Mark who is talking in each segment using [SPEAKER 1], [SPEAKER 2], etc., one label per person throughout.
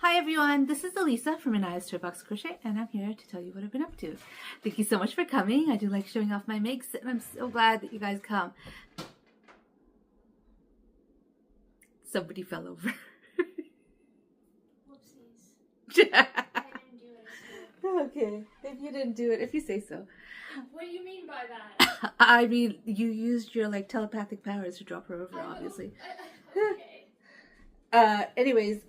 [SPEAKER 1] Hi everyone, this is Elisa from Anaya's Toy Box Crochet, and I'm here to tell you what I've been up to. Thank you so much for coming. I do like showing off my makes, and I'm so glad that you guys come. Somebody fell over.
[SPEAKER 2] Whoopsies. I didn't do it.
[SPEAKER 1] Okay, if you didn't do it, if you say so.
[SPEAKER 2] What do you mean by that?
[SPEAKER 1] I mean, you used your telepathic powers to drop her over, obviously.
[SPEAKER 2] Okay.
[SPEAKER 1] Anyways,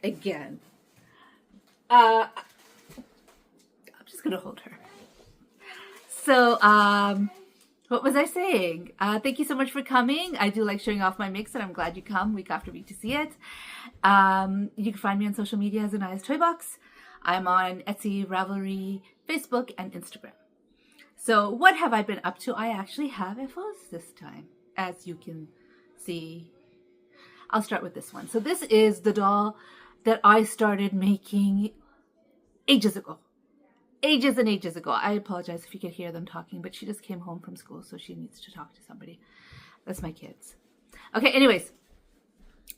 [SPEAKER 1] again, I'm just gonna hold her. So, what was I saying? Thank you so much for coming. I do like showing off my mix, and I'm glad you come week after week to see it. You can find me on social media as Anaya's Toy Box. I'm on Etsy, Ravelry, Facebook, and Instagram. So what have I been up to? I actually have FOs this time, as you can see. I'll start with this one. So this is the doll that I started making ages ago. Ages and ages ago. I apologize if you could hear them talking, but she just came home from school, so she needs to talk to somebody. That's my kids. Okay, anyways.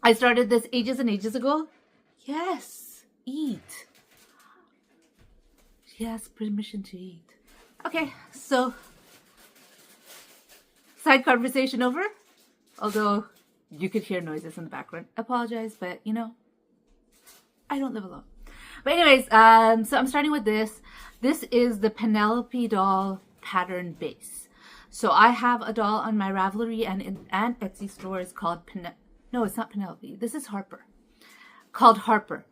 [SPEAKER 1] I started this ages and ages ago. Yes, eat. She has permission to eat. Okay, so side conversation over. Although you could hear noises in the background. Apologize, but you know, I don't live alone. But anyways, so I'm starting with this. This is the Penelope doll pattern base. So I have a doll on my Ravelry and Etsy stores called no, it's not Penelope. This is Harper. Called Harper.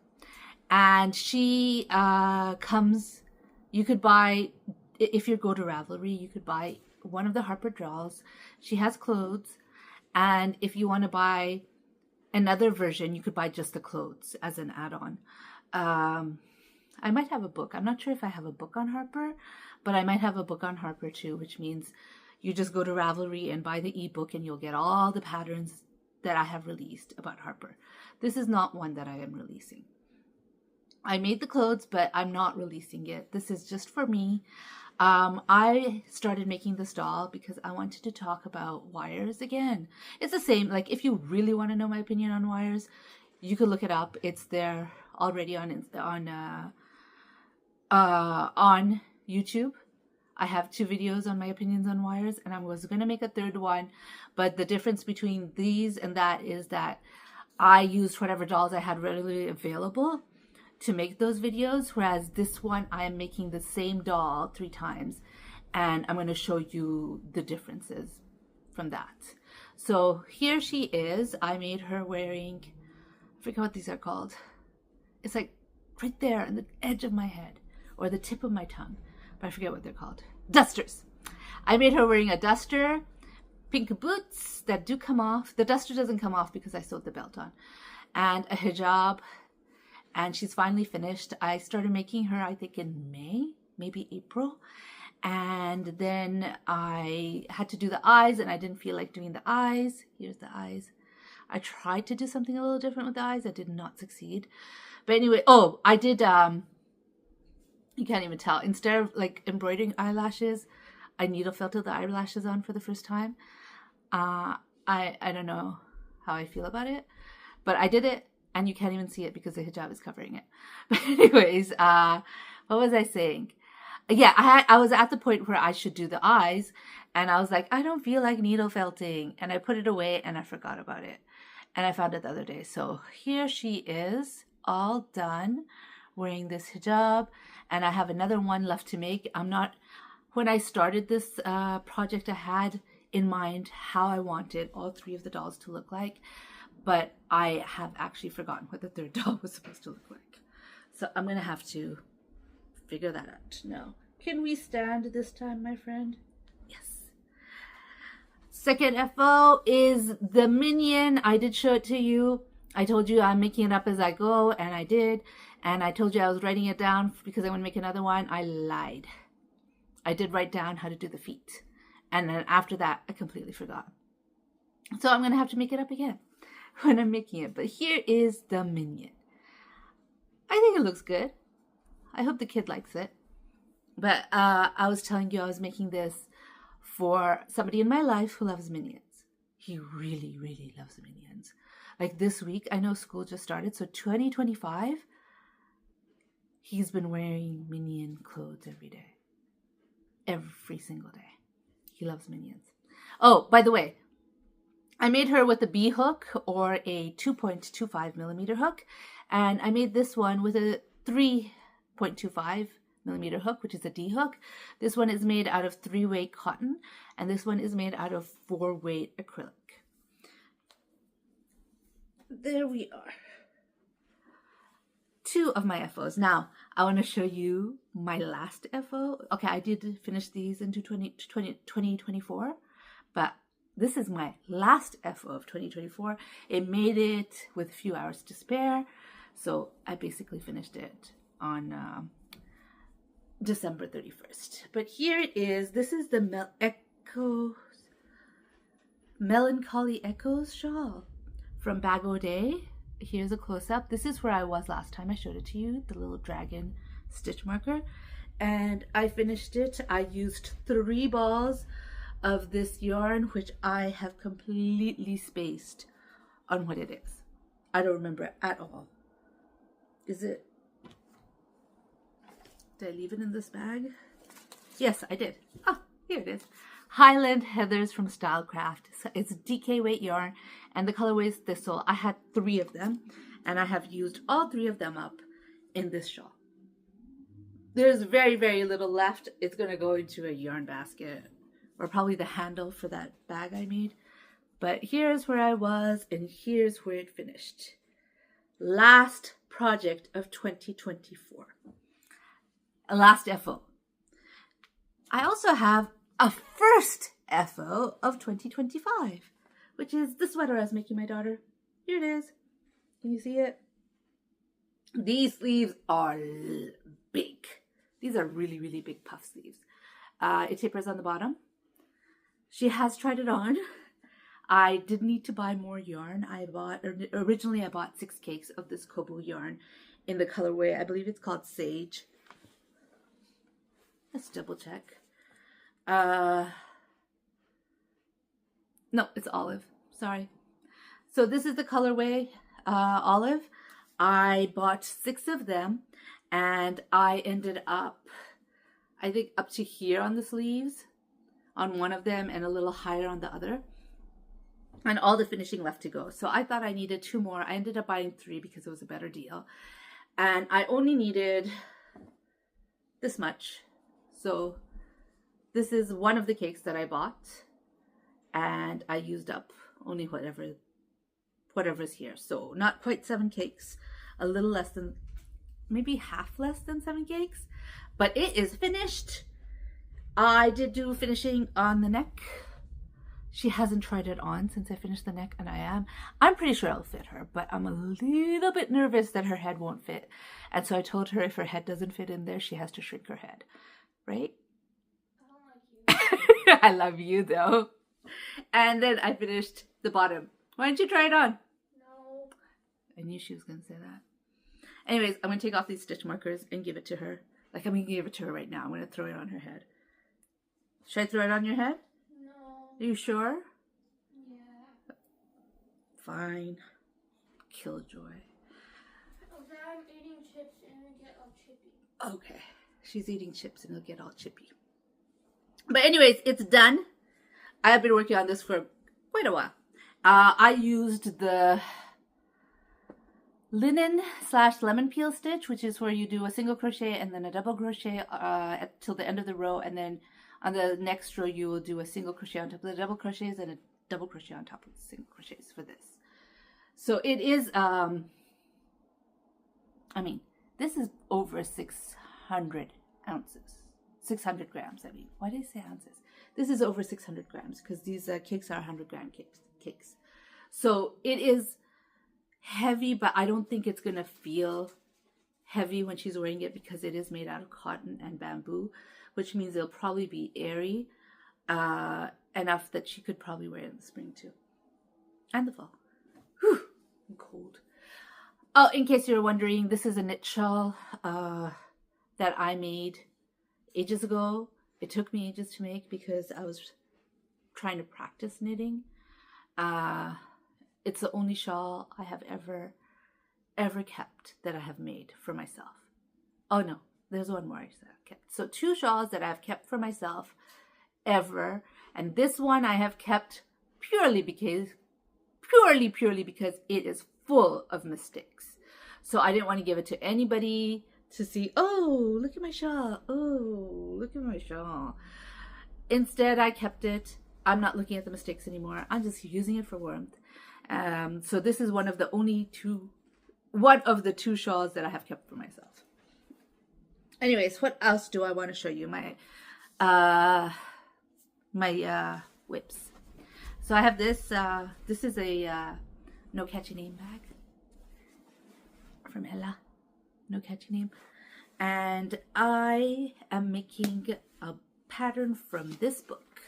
[SPEAKER 1] And she comes, you could buy, if you go to Ravelry, you could buy one of the Harper dolls. She has clothes. And if you want to buy another version, you could buy just the clothes as an add-on. I might have a book. I'm not sure if I have a book on Harper, but I might have a book on Harper too, which means you just go to Ravelry and buy the ebook and you'll get all the patterns that I have released about Harper. This is not one that I am releasing. I made the clothes, but I'm not releasing it. This is just for me. I started making this doll because I wanted to talk about wires again. It's the same. Like, if you really want to know my opinion on wires, you could look it up. It's there already on YouTube. I have 2 videos on my opinions on wires, and I was going to make a third one, but the difference between these and that is that I used whatever dolls I had readily available to make those videos, whereas this one I am making the same doll 3 times, and I'm going to show you the differences from that. So here she is. I made her wearing, I forget what these are called. It's like right there on the edge of my head or the tip of my tongue, but I forget what they're called. Dusters. I made her wearing a duster, pink boots that do come off. The duster doesn't come off because I sewed the belt on, and a hijab. And she's finally finished. I started making her, I think, in May, maybe April. And then I had to do the eyes, and I didn't feel like doing the eyes. Here's the eyes. I tried to do something a little different with the eyes. I did not succeed. But anyway, oh, I did, you can't even tell. Instead of like embroidering eyelashes, I needle felted the eyelashes on for the first time. I don't know how I feel about it, but I did it. And you can't even see it because the hijab is covering it. But anyways, what was I saying? Yeah, I was at the point where I should do the eyes. And I was like, I don't feel like needle felting. And I put it away and I forgot about it. And I found it the other day. So here she is, all done, wearing this hijab. And I have another one left to make. When I started this project, I had in mind how I wanted all 3 of the dolls to look like. But I have actually forgotten what the third doll was supposed to look like. So I'm going to have to figure that out now. Can we stand this time, my friend? Yes. Second FO is the Minion. I did show it to you. I told you I'm making it up as I go, and I did. And I told you I was writing it down because I want to make another one. I lied. I did write down how to do the feet. And then after that, I completely forgot. So I'm going to have to make it up again when I'm making it. But here is the Minion. I think it looks good. I hope the kid likes it. But I was telling you I was making this for somebody in my life who loves Minions. He really, really loves Minions. Like this week, I know school just started, so 2025, he's been wearing Minion clothes every day. Every single day. He loves Minions. Oh, by the way, I made her with a B hook or a 2.25 millimeter hook. And I made this one with a 3.25 millimeter hook, which is a D hook. This one is made out of 3-weight cotton, and this one is made out of 4-weight acrylic. There we are. 2 of my FOs. Now, I want to show you my last FO. Okay, I did finish these into 2024, but this is my last FO of 2024. It made it with a few hours to spare, so I basically finished it on December 31st. But here it is. This is the Melancholy Echoes shawl from Bag O' Day. Here's a close-up. This is where I was last time I showed it to you, the little dragon stitch marker. And I finished it. I used 3 balls of this yarn, which I have completely spaced on what it is. I don't remember it at all. Is it? Did I leave it in this bag? Yes, I did. Oh, here it is. Highland Heathers from Stylecraft. It's DK weight yarn, and the colorway is Thistle. I had 3 of them, and I have used all 3 of them up in this shawl. There's very, very little left. It's going to go into a yarn basket, or probably the handle for that bag I made. But here's where I was, and here's where it finished. Last project of 2024. Last FO. I also have a first FO of 2025, which is the sweater I was making my daughter. Here it is. Can you see it? These sleeves are big. These are really, really big puff sleeves. It tapers on the bottom. She has tried it on. I did need to buy more yarn. Originally I bought 6 cakes of this Kobo yarn in the colorway. I believe it's called Sage. Let's double check. No, it's Olive. Sorry. So this is the colorway Olive. I bought 6 of them, and I ended up, I think, up to here on the sleeves on one of them and a little higher on the other, and all the finishing left to go. So I thought I needed 2 more. I ended up buying 3 because it was a better deal, and I only needed this much. So this is one of the cakes that I bought, and I used up only whatever's here. So not quite 7 cakes, a little less than, maybe half less than 7 cakes, but it is finished. I did do finishing on the neck. She hasn't tried it on since I finished the neck, and I'm pretty sure it'll fit her, but I'm a little bit nervous that her head won't fit. And so I told her if her head doesn't fit in there, she has to shrink her head, right?
[SPEAKER 2] I don't like you.
[SPEAKER 1] I love you though. And then I finished the bottom. Why don't you try it on?
[SPEAKER 2] No.
[SPEAKER 1] I knew she was going to say that. Anyways, I'm going to take off these stitch markers and give it to her. Like, I'm going to give it to her right now. I'm going to throw it on her head. Should I throw it on your head?
[SPEAKER 2] No.
[SPEAKER 1] Are you sure?
[SPEAKER 2] Yeah.
[SPEAKER 1] Fine. Killjoy.
[SPEAKER 2] Okay, I'm eating chips and I get all chippy.
[SPEAKER 1] Okay. She's eating chips and it'll get all chippy. But anyways, it's done. I have been working on this for quite a while. I used the linen / lemon peel stitch, which is where you do a single crochet and then a double crochet till the end of the row, and then on the next row you will do a single crochet on top of the double crochets and a double crochet on top of the single crochets for this. So it is this is over 600 ounces. 600 grams, I mean. Why did I say ounces? This is over 600 grams because these cakes are 100-gram cakes. So it is heavy, but I don't think it's going to feel heavy when she's wearing it because it is made out of cotton and bamboo, which means it'll probably be airy enough that she could probably wear it in the spring too. And the fall. Whew, I'm cold. Oh, in case you're wondering, this is a knit shawl that I made ages ago. It took me ages to make because I was trying to practice knitting, It's the only shawl I have ever kept that I have made for myself. Oh no, there's one more I kept. So 2 shawls that I've kept for myself ever, and this one I have kept purely because it is full of mistakes. So I didn't want to give it to anybody to see, oh, look at my shawl. Oh, look at my shawl. Instead, I kept it. I'm not looking at the mistakes anymore. I'm just using it for warmth. So this is one of the 2 shawls that I have kept for myself. Anyways, what else do I want to show you? My whips. So I have this. This is a No Catchy Name bag from Ella. No Catchy Name. And I am making a pattern from this book,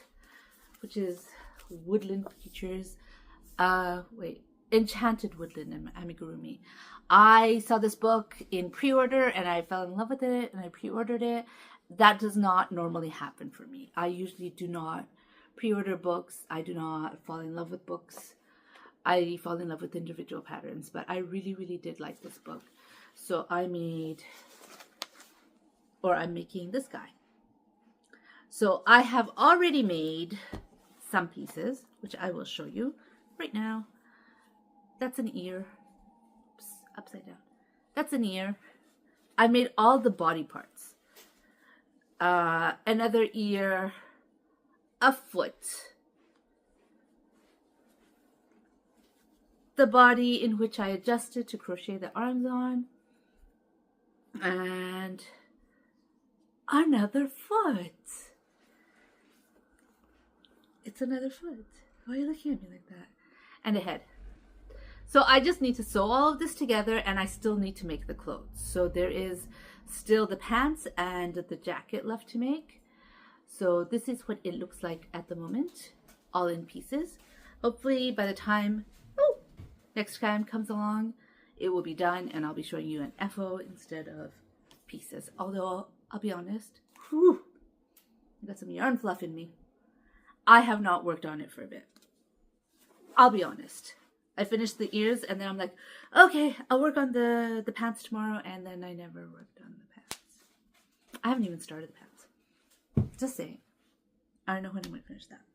[SPEAKER 1] which is Woodland Creatures. Enchanted Woodland and Amigurumi. I saw this book in pre-order and I fell in love with it and I pre-ordered it. That does not normally happen for me. I usually do not pre-order books. I do not fall in love with books. I fall in love with individual patterns, but I really did like this book. So I'm making this guy. So I have already made some pieces, which I will show you right now. That's an ear. Oops, upside down. That's an ear. I made all the body parts. Another ear, a foot, the body in which I adjusted to crochet the arms on, and another foot. It's another foot. Why are you looking at me like that? And a head. So I just need to sew all of this together and I still need to make the clothes. So there is still the pants and the jacket left to make. So this is what it looks like at the moment, all in pieces. Hopefully by the time next time comes along, it will be done and I'll be showing you an FO instead of pieces. Although I'll be honest, I got some yarn fluff in me. I have not worked on it for a bit. I'll be honest. I finished the ears and then I'm like, okay, I'll work on the pants tomorrow, and then I never worked on the pants. I haven't even started the pants. Just saying. I don't know when I'm going to finish that.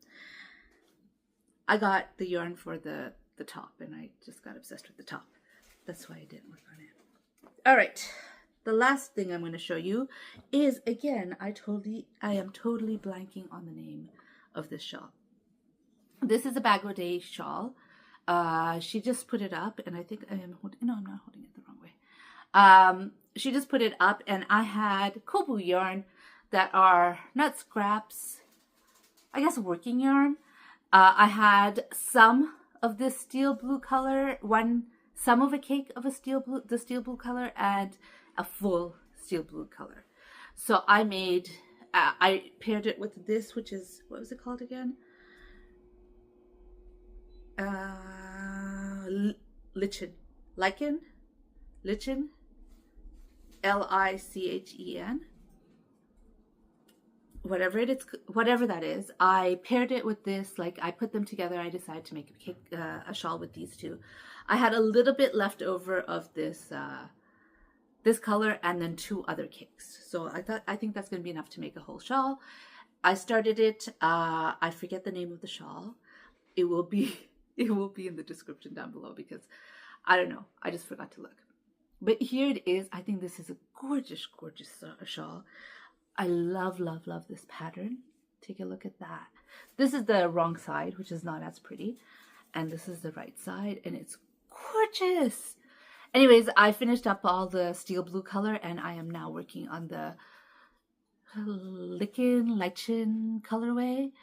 [SPEAKER 1] I got the yarn for the top and I just got obsessed with the top. That's why I didn't work on it. All right. The last thing I'm going to show you is, again, I am totally blanking on the name of this shawl. This is a Bagaudet shawl. She just put it up, and I think I am holding, no, I'm not holding it the wrong way. She just put it up, and I had Kobu yarn that are not scraps, I guess working yarn. I had some of this steel blue color, some of a cake of the steel blue color, and a full steel blue color. So I paired it with this, which is, what was it called again? Lichen, Lichen, L-I-C-H-E-N, whatever that is. I paired it with this, like I put them together. I decided to make a shawl with these two. I had a little bit left over of this color and then 2 other cakes. So I think that's going to be enough to make a whole shawl. I started it. I forget the name of the shawl. It will be in the description down below because I don't know. I just forgot to look. But here it is. I think this is a gorgeous, gorgeous shawl. I love this pattern. Take a look at that. This is the wrong side, which is not as pretty. And this is the right side, and it's gorgeous. Anyways, I finished up all the steel blue color, and I am now working on the Lichen colorway.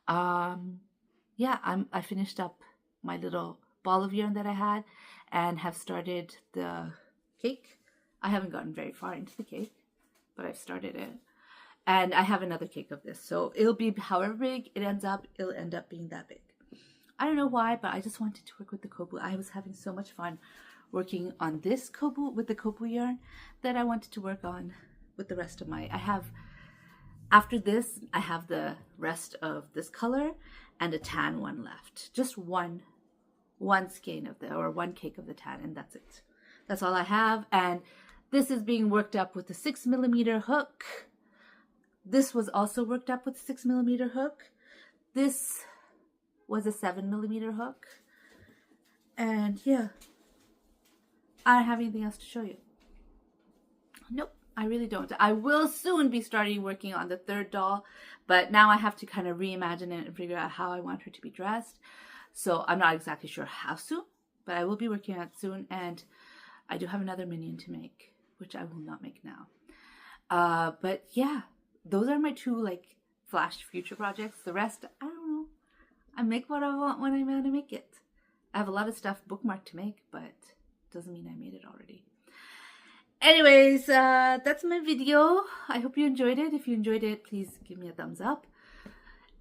[SPEAKER 1] Yeah, I finished up my little ball of yarn that I had and have started the cake. I haven't gotten very far into the cake, but I've started it. And I have another cake of this. So it'll be however big it ends up, it'll end up being that big. I don't know why, but I just wanted to work with the Kobu. I was having so much fun working on this Kobu with the Kobu yarn that I wanted to work on with the rest of my, I After this, I have the rest of this color and a tan one left. Just one skein of the, or one cake of the tan, and that's it. That's all I have. And this is being worked up with a 6mm hook. This was also worked up with a 6mm hook. This was a 7mm hook. And yeah, I don't have anything else to show you. Nope, I really don't. I will soon be starting working on the third doll, but now I have to kind of reimagine it and figure out how I want her to be dressed. So I'm not exactly sure how soon, but I will be working on it soon. And I do have another minion to make, which I will not make now. But yeah, those are my two like flash future projects. The rest, I don't know. I make what I want when I want to make it. I have a lot of stuff bookmarked to make, but doesn't mean I made it already. Anyways, that's my video. I hope you enjoyed it. If you enjoyed it, please give me a thumbs up.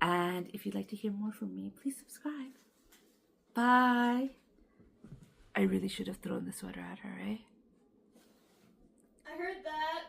[SPEAKER 1] And if you'd like to hear more from me, please subscribe. Bye. I really should have thrown the sweater at her, eh?
[SPEAKER 2] I heard that.